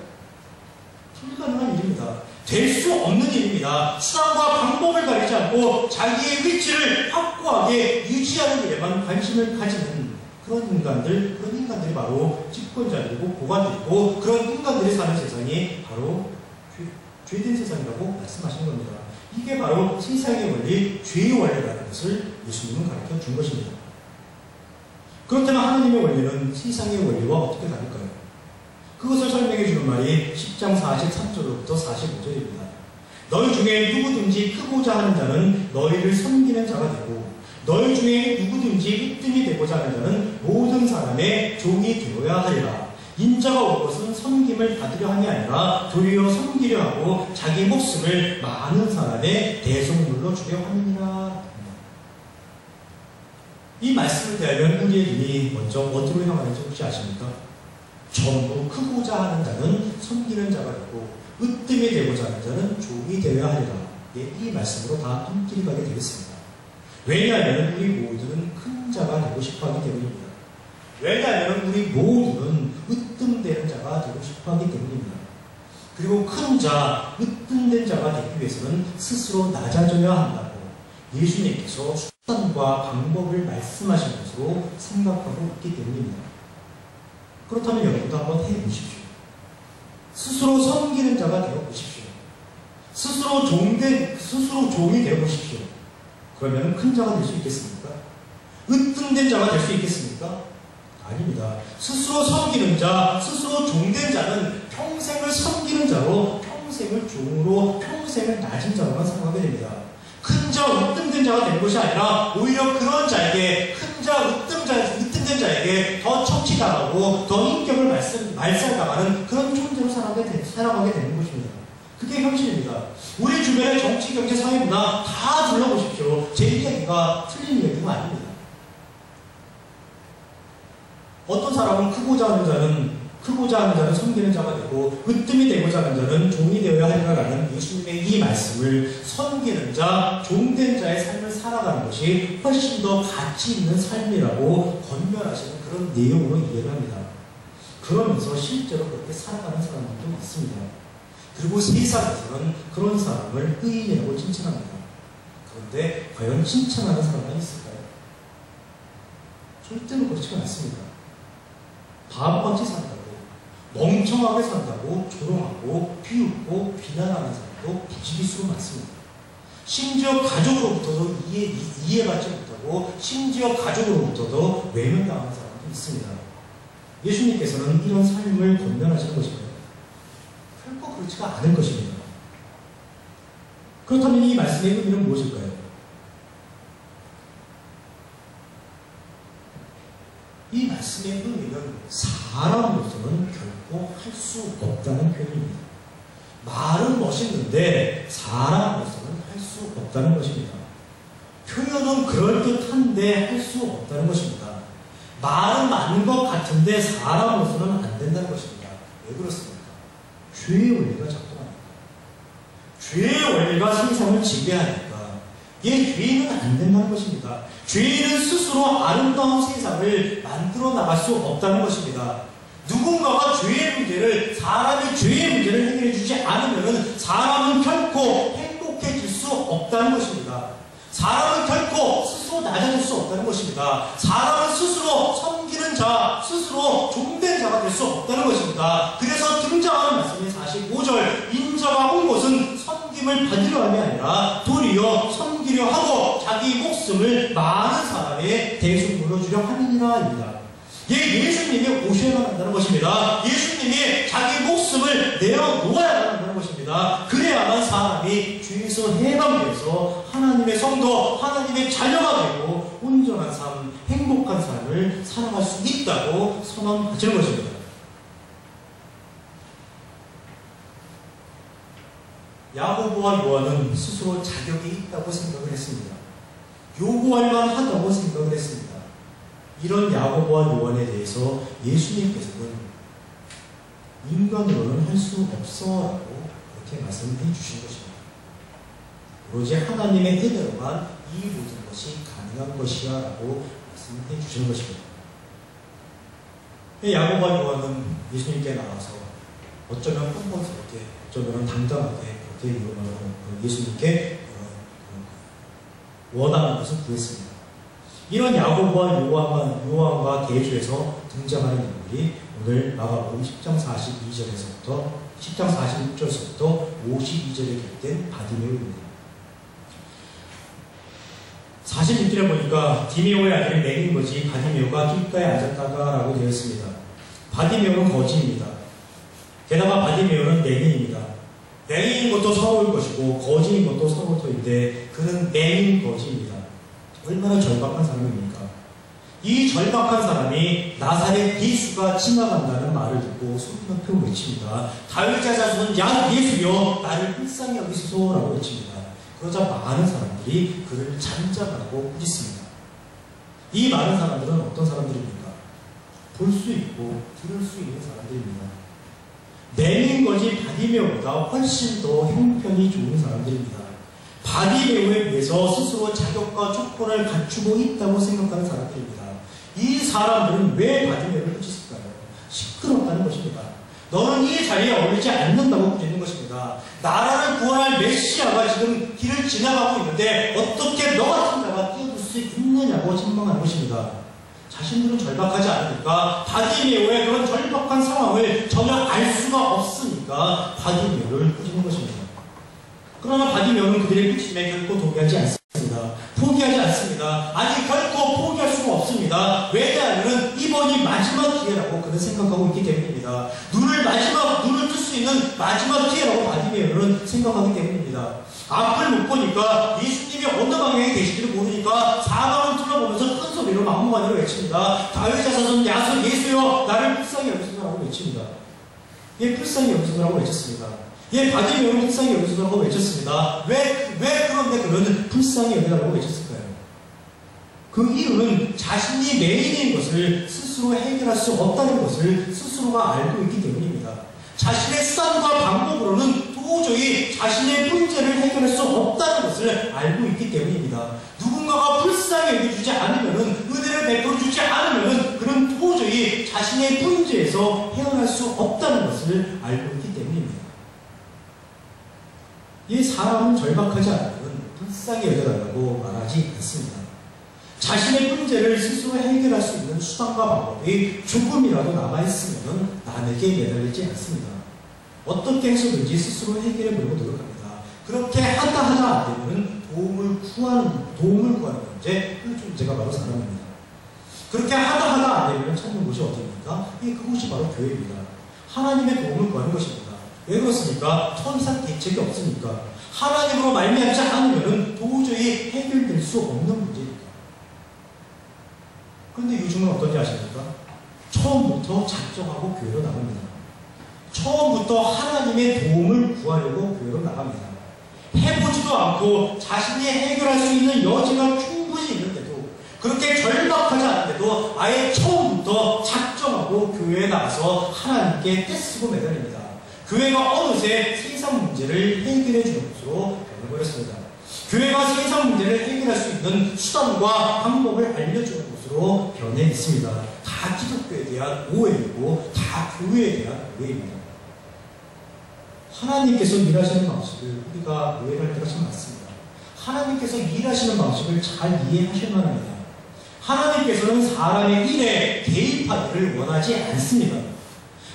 불가능한 일입니다. 될 수 없는 일입니다. 수단과 방법을 가리지 않고 자기의 위치를 확고하게 유지하는 일에만 관심을 가지는 그런 인간들이 바로 집권자들이고 고관들이고 그런 인간들이 사는 세상이 바로 죄된 세상이라고 말씀하신 겁니다. 이게 바로 세상의 원리, 죄의 원리라는 것을 예수님은 가르쳐 준 것입니다. 그렇다면 하나님의 원리는 세상의 원리와 어떻게 다를까요? 그것을 설명해 주는 말이 10장 43절로부터 45절입니다. 너희 중에 누구든지 크고자 하는 자는 너희를 섬기는 자가 되고 너희 중에 누구든지 으뜸이 되고자 하는 자는 모든 사람의 종이 되어야 하리라. 인자가 온 것은 섬김을 받으려 함이 아니라 도리어 섬기려 하고 자기 목숨을 많은 사람의 대속물로 주려 함이니라. 이 말씀을 대하면 우리의 눈이 먼저 어디로 향하는지 혹시 아십니까? 전부 크고자 하는 자는 섬기는 자가 되고 으뜸이 되고자 하는 자는 종이 되어야 하리라. 이 말씀으로 다 눈길이 가게 되겠습니다. 왜냐하면 우리 모두는 큰 자가 되고 싶어하기 때문입니다. 왜냐하면 우리 모두는 으뜸되는 자가 되고 싶어하기 때문입니다. 그리고 큰 자, 으뜸된 자가 되기 위해서는 스스로 낮아져야 한다고 예수님께서 수단과 방법을 말씀하신 것으로 생각하고 있기 때문입니다. 그렇다면 여러분도 한번 해보십시오. 스스로 섬기는 자가 되어보십시오. 스스로 종이 되어보십시오. 그러면 큰 자가 될 수 있겠습니까? 으뜸된 자가 될 수 있겠습니까? 아닙니다. 스스로 섬기는 자, 스스로 종된 자는 평생을 섬기는 자로, 평생을 종으로, 평생을 낮은 자로만 생각하게 됩니다. 큰 자, 으뜸된 자가 된 것이 아니라 오히려 그런 자에게, 큰 자, 으뜸된 자에게 더 척치당하고 더 인격을 말살당하는 그런 존재로 살아가게 되는 것입니다. 그게 현실입니다. 우리 주변의 정치, 경제, 사회, 문화 다 둘러보십시오. 제 이야기가 틀린 이야기가 아닙니다. 어떤 사람은 크고자 하는 자는 섬기는 자가 되고 으뜸이 되고자 하는 자는 종이 되어야 하리라라는 예수님의 이 말씀을 섬기는 자, 종된 자의 삶을 살아가는 것이 훨씬 더 가치 있는 삶이라고 권면하시는 그런 내용으로 이해를 합니다. 그러면서 실제로 그렇게 살아가는 사람들도 많습니다. 그리고 세상에서는 그런 사람을 의인이라고 칭찬합니다. 그런데 과연 칭찬하는 사람만 있을까요? 절대로 그렇지가 않습니다. 바보같이 산다고, 멍청하게 산다고 조롱하고 비웃고 비난하는 사람도 부지기수로 많습니다. 심지어 가족으로부터도 이해받지 못하고 심지어 가족으로부터도 외면당하는 사람도 있습니다. 예수님께서는 이런 삶을 권면하시는 것입니다. 결코 그렇지가 않을 것입니다. 그렇다면 이 말씀의 의미는 무엇일까요? 이 말씀의 의미는 사람으로서는 결코 할 수 없다는 표현입니다. 말은 멋있는데 사람으로서는 할 수 없다는 것입니다. 표현은 그럴듯한데 할 수 없다는 것입니다. 말은 맞는 것 같은데 사람으로서는 안 된다는 것입니다. 왜 그렇습니까? 죄의 원리가 작동합니다. 죄의 원리가 세상을 지배하니까 죄인은 안 된다는 것입니다. 죄인은 스스로 아름다운 세상을 만들어 나갈 수 없다는 것입니다. 누군가가 사람이 죄의 문제를 해결해 주지 않으면 사람은 결코 행복해질 수 없다는 것입니다. 사람은 결코 스스로 낮아질 수 없다는 것입니다. 사람은 스스로 섬기는 자, 스스로 종된 자가 될 수 없다는 것입니다. 그래서 등장하는 말씀이 45절, 인자가 온 것은 섬김을 받으려 함이 아니라 도리어 섬기려 하고 자기 목숨을 많은 사람의 대속물로 주려 함이니라입니다. 예수님이 오셔야만 한다는 것입니다. 예수님이 자기 목숨을 내어놓아야만 한다는 것입니다. 그래야만 사람이 죄에서 해방돼서 하나님의 성도, 하나님의 자녀가 되고 온전한 삶, 행복한 삶을 살아갈 수 있다고 선언하시는 것입니다. 야고보와 요한은 스스로 자격이 있다고 생각을 했습니다. 요구할 만하다고 생각을 했습니다. 이런 야고보와 요한에 대해서 예수님께서는 인간으로는 할 수 없어라고 그렇게 말씀해 주신 것입니다. 오로지 하나님의 은혜로만 이 모든 것이 가능한 것이야 라고 말씀해 주시는 것입니다. 야고보와 요한은 예수님께 나와서 어쩌면 뻔뻔스럽게, 어쩌면 당당하게 그렇게 예수님께 원하는 것을 구했습니다. 이런 야고보와 요한과 대조해서 등장하는 인물이 오늘 마가복음 10장 42절에서부터 10장 46절에서부터 52절에 기록된 바디메오입니다. 46절에 보니까 디메오의 아들이 맹인 거지 바디메오가 길가에 앉았다가라고 되어 있습니다. 바디메오는 거지입니다. 게다가 바디메오는 맹인입니다. 맹인인 것도 서러울 것이고 거지인 것도 서러울 터인데 그는 맹인 거지입니다. 얼마나 절박한 사람입니까? 이 절박한 사람이 나사렛 예수가 지나간다는 말을 듣고 소리 높여 외칩니다. 다윗의 자손 야 예수여 나를 불쌍히 여기소서라고 외칩니다. 그러자 많은 사람들이 그를 잠잠하고 꾸짖습니다. 이 많은 사람들은 어떤 사람들입니까? 볼 수 있고 들을 수 있는 사람들입니다. 맹인 거지 바디메오보다 훨씬 더 형편이 좋은 사람들입니다. 바디메오에 비해서 스스로 자격과 조건을 갖추고 있다고 생각하는 사람들입니다. 이 사람들은 왜 바디메오를 꾸짖을까요? 시끄럽다는 것입니다. 너는 이 자리에 어울리지 않는다고 꾸짖는 것입니다. 나라를 구원할 메시아가 지금 길을 지나가고 있는데 어떻게 너 같은 자가 뛰어들 수 있느냐고 책망하는 것입니다. 자신들은 절박하지 않으니까 바디메오의 그런 절박한 상황을 전혀 알 수가 없으니까 바디메오를 꾸짖는 것입니다. 그러나 바디메오는 그들의 꾸짖음에 결코 동의하지 않습니다. 포기하지 않습니다. 아니 결코 포기할 수가 없습니다. 왜냐하면 이번이 마지막 기회라고 그는 생각하고 있기 때문입니다. 눈을 뜰 수 있는 마지막 기회라고 바디메오는 생각하기 때문입니다. 앞을 못 보니까 예수님이 어느 방향에 계실지를 모르니까 사방을 둘러보면서 큰 소리로 막무가내로 외칩니다. 다윗의 자손 야손 예수여 나를 불쌍히 여기소서라고 외칩니다. 예, 불쌍히 여기소서라고 외쳤습니다. 예, 바디메오는 불쌍히 여기소서라고 외쳤습니다. 왜 그런데 그는 불쌍히 여기라고 외쳤을까요? 그 이유는 자신이 메인인 것을 스스로 해결할 수 없다는 것을 스스로가 알고 있기 때문입니다. 자신의 수단과 방법으로는 도저히 자신의 문제를 해결할 수 없다는 것을 알고 있기 때문입니다. 누군가가 불쌍히 여겨주지 않으면, 은혜를 베풀어주지 않으면 그는 도저히 자신의 문제에서 헤어날 수 없다는 것을 알고 있기 때문입니다. 이 사람은 절박하지 않으면 불쌍히 여겨달라고 말하지 않습니다. 자신의 문제를 스스로 해결할 수 있는 수단과 방법이 조금이라도 남아있으면 남에게 매달리지 않습니다. 어떻게 해서든지 스스로 해결해 보려고 노력합니다. 그렇게 하다 안 되면 도움을 구하는 문제, 그 문제가 바로 사람입니다. 그렇게 하다 안 되면 찾는 곳이 어디입니까? 그곳이 바로 교회입니다. 하나님의 도움을 구하는 것입니다. 왜 그렇습니까? 더 이상 대책이 없으니까. 하나님으로 말미암지 않으면 도저히 해결될 수 없는 문제입니다. 그런데 요즘은 어떤지 아십니까? 처음부터 작정하고 교회로 나갑니다. 처음부터 하나님의 도움을 구하려고 교회로 나갑니다. 해보지도 않고 자신이 해결할 수 있는 여지가 충분히 있는데도 그렇게 절박하지 않은데도 아예 처음부터 작정하고 교회에 나가서 하나님께 떼쓰고 매달립니다. 교회가 어느새 세상 문제를 해결해 주는 것으로 변해버렸습니다. 교회가 세상 문제를 해결할 수 있는 수단과 방법을 알려주는 곳으로 변해 있습니다. 다 기독교에 대한 오해이고 다 교회에 대한 오해입니다. 하나님께서 일하시는 방식을 우리가 오해할 때가 참 많습니다. 하나님께서 일하시는 방식을 잘 이해하셔야만 합니다. 하나님께서는 사람의 일에 개입하기를 원하지 않습니다.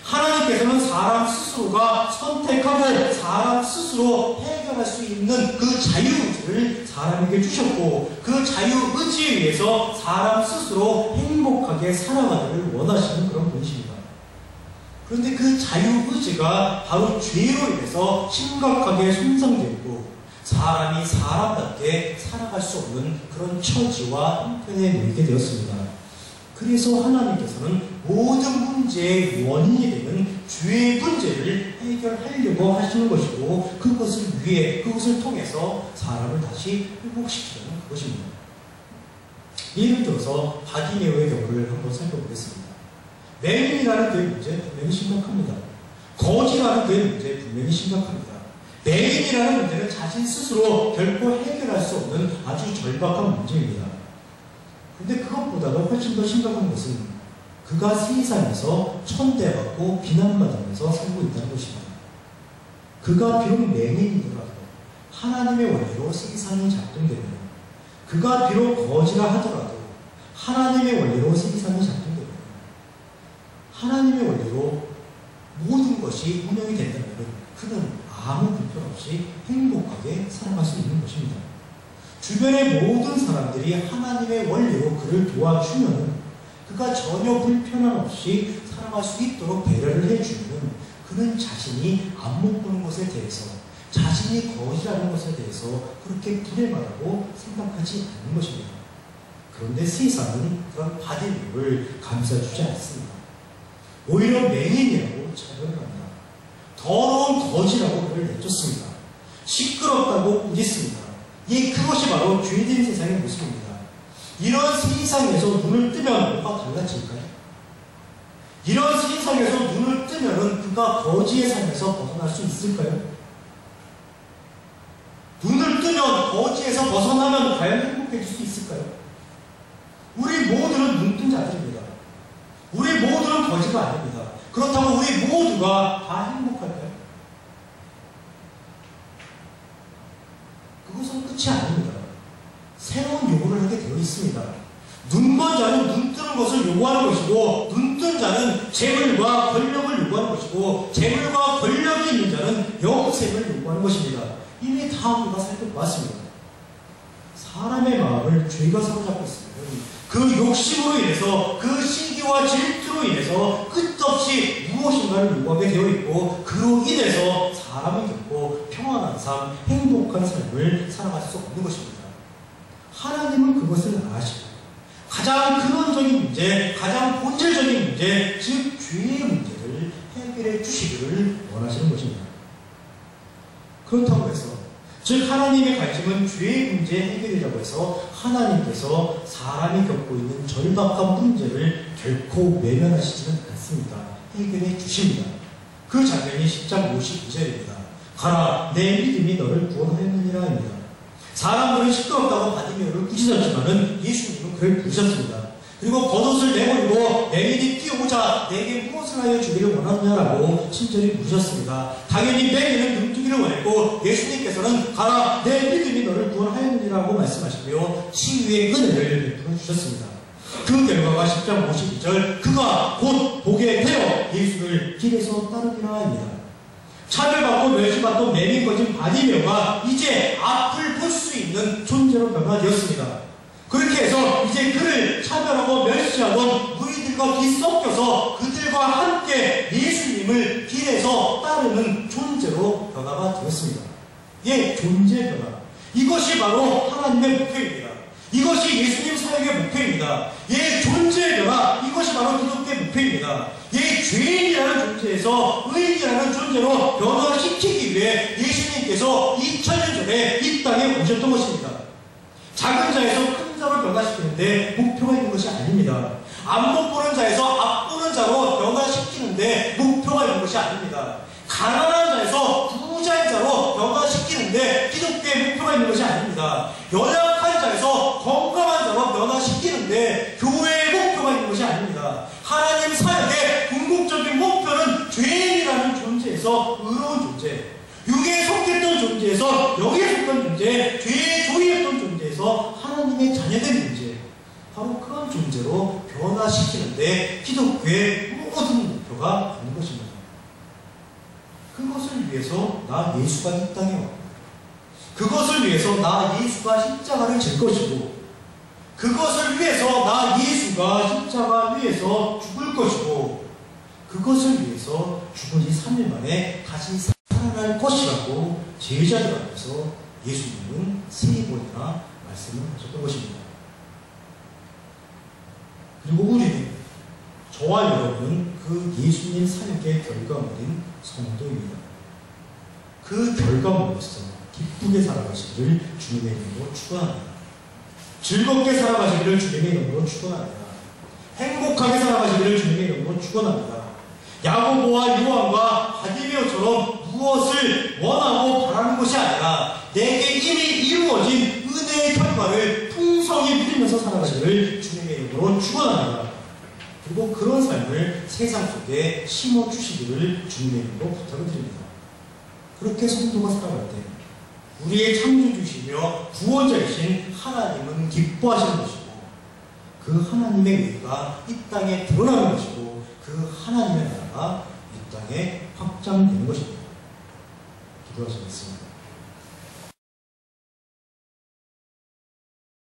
하나님께서는 사람 스스로가 선택하고 사람 스스로 해결할 수 있는 그 자유의지를 사람에게 주셨고 그 자유의지에 의해서 사람 스스로 행복하게 살아가기를 원하시는 그런 분이십니다. 그런데 그 자유의지가 바로 죄로 인해서 심각하게 손상되고 사람이 사람답게 살아갈 수 없는 그런 처지와 형편에 놓이게 되었습니다. 그래서 하나님께서는 모든 문제의 원인이 되는 죄의 문제를 해결하려고 하시는 것이고 그것을 통해서 사람을 다시 회복시키는 것입니다. 예를 들어서 바디메오의 경우를 한번 살펴보겠습니다. 맹인이라는 그의 문제 분명히 심각합니다. 거지라는 그의 문제 분명히 심각합니다. 맹인이라는 문제는 자신 스스로 결코 해결할 수 없는 아주 절박한 문제입니다. 그런데 그것보다도 훨씬 더 심각한 것은 그가 세상에서 천대받고 비난받으면서 살고 있다는 것입니다. 그가 비록 맹인이더라도 하나님의 원리로 세상이 작동되면 그가 비록 거지라 하더라도 하나님의 원리로 세상이 작동됩니다. 하나님의 원리로 모든 것이 운영이 된다면 그는 아무 불편 없이 행복하게 살아갈 수 있는 것입니다. 주변의 모든 사람들이 하나님의 원리로 그를 도와주면 그가 전혀 불편함 없이 살아갈 수 있도록 배려를 해주면 그는 자신이 안 못 보는 것에 대해서, 자신이 거짓하는 것에 대해서 그렇게 불행하다고 생각하지 않는 것입니다. 그런데 세상은 그런 바디를 감싸주지 않습니다. 오히려 맹인이라고 차별을 합니다. 더러운 거지라고 그를 내쫓습니다. 시끄럽다고 꾸짖습니다. 그것이 바로 죄된 세상의 모습입니다. 이런 세상에서 눈을 뜨면 뭐가 달라질까요? 이런 세상에서 눈을 뜨면 그가 거지의 삶에서 벗어날 수 있을까요? 눈을 뜨면 거지에서 벗어나면 과연 행복해질 수 있을까요? 우리 모두는 눈뜬 자들입니다. 우리 모두는 거지가 아닙니다. 그렇다고 우리 모두가 다 행복할까요? 그것은 끝이 아닙니다. 새로운 요구를 하게 되어 있습니다. 눈먼 자는 눈 뜨는 것을 요구하는 것이고, 눈 뜬 자는 재물과 권력을 요구하는 것이고, 재물과 권력이 있는 자는 영생을 요구하는 것입니다. 이미 다 우리가 살펴보았습니다. 사람의 마음을 죄가 사로잡고 있으면 그 욕심으로 인해서, 그 시기와 질투로 인해서 끝없이 무엇인가를 요구하게 되어 있고, 그로 인해서 사람이 겪고 평안한 삶, 행복한 삶을 살아갈 수 없는 것입니다. 하나님은 그것을 아시고 가장 근원적인 문제, 가장 본질적인 문제, 즉 죄의 문제를 해결해 주시기를 원하시는 것입니다. 그렇다고 해서, 즉 하나님의 관심은 죄의 문제 해결이라고 해서 하나님께서 사람이 겪고 있는 절박한 문제를 결코 외면하시지는 않습니다. 해결해 주십니다. 그 장면이 10장 52절입니다. 가라, 내 믿음이 너를 구원하였느니라입니다. 사람들은 시끄럽다고 바디메오를 꾸짖었지만은 예수님은 그를 부르셨습니다. 그리고 겉옷을 내버리고 맹인이 뛰어오자 내게 무엇을 하여 주기를 원하느냐라고 친절히 물으셨습니다. 당연히 맹인은 눈뜨기를 원했고 예수님께서는 가라, 내 믿음이 너를 구원하였느니라고 말씀하시고요, 치유의 은혜를 베풀어 주셨습니다. 그 결과가 10장 52절, 그가 곧 보게 되어 예수를 길에서 따르기라 합니다. 차별받고 멸시받던 맹인 거진 바디메오가 이제 앞을 볼 수 있는 존재로 변화되었습니다. 그렇게 해서 이제 그를 차별하고 멸시하던 무리들과 뒤섞여서 그들과 함께 예수님을 길에서 따르는 존재로 변화가 되었습니다. 존재 변화. 이것이 바로 하나님의 목표입니다. 이것이 예수님 사역의 목표입니다. 존재 변화. 이것이 바로 기독교의 목표입니다. 죄인이라는 존재에서 의인이라는 존재로 변화시키기 위해 예수님께서 2000년 전에 이 땅에 오셨던 것입니다. 작은 자에서 큰 자로 변화시키는데 목표가 있는 것이 아닙니다. 안 못 보는 자에서 앞 보는 자로 변화시키는데 목표가 있는 것이 아닙니다. 가난한 자에서 부자인 자로 변화시키는데 기독교의 목표가 있는 것이 아닙니다. 연약한 자에서 건강한 자로 변화시키는데 교회의 목표가 있는 것이 아닙니다. 하나님 사역의 궁극적인 목표는 죄인이라는 존재에서 의로운 존재, 육에 속했던 존재에서 영에 속한 존재, 죄에 조이했던 존재에서 하나님의 자녀된 존재, 바로 그런 존재로 변화시키는데 기독교의 모든 목표가 있는 것입니다. 그것을 위해서 나 예수가 이 땅에 왔고, 그것을 위해서 나 예수가 십자가를 질 것이고, 그것을 위해서 나 예수가 십자가 위에서 죽을 것이고, 그것을 위해서 죽은 지 3일 만에 다시 살아날 것이라고 제자들 앞에서 예수님은 3번이나 말씀을 하셨던 것입니다. 그리고 우리는, 저와 여러분은 그 예수님 사역의 결과물인 성도입니다. 그 결과물로서 기쁘게 살아가시기를 주님의 이름으로 축원합니다. 즐겁게 살아가시기를 주님의 이름으로 축원합니다. 행복하게 살아가시기를 주님의 이름으로 축원합니다. 야고보와 요한과 바디메오처럼 무엇을 원하고 바라는 것이 아니라 내게 이미 이루어진 은혜의 결과를 풍성히 누리면서 살아가시기를 주님의 이름으로 축원합니다. 그리고 그런 삶을 세상 속에 심어주시기를 주님의 이름으로 부탁을 드립니다. 그렇게 성도가 살아갈 때 우리의 창조주시며 구원자이신 하나님은 기뻐하시는 것이고, 그 하나님의 의가 이 땅에 드러나는 것이고 그 하나님의 나라가 이 땅에 확장되는 것입니다. 기도하시겠습니다.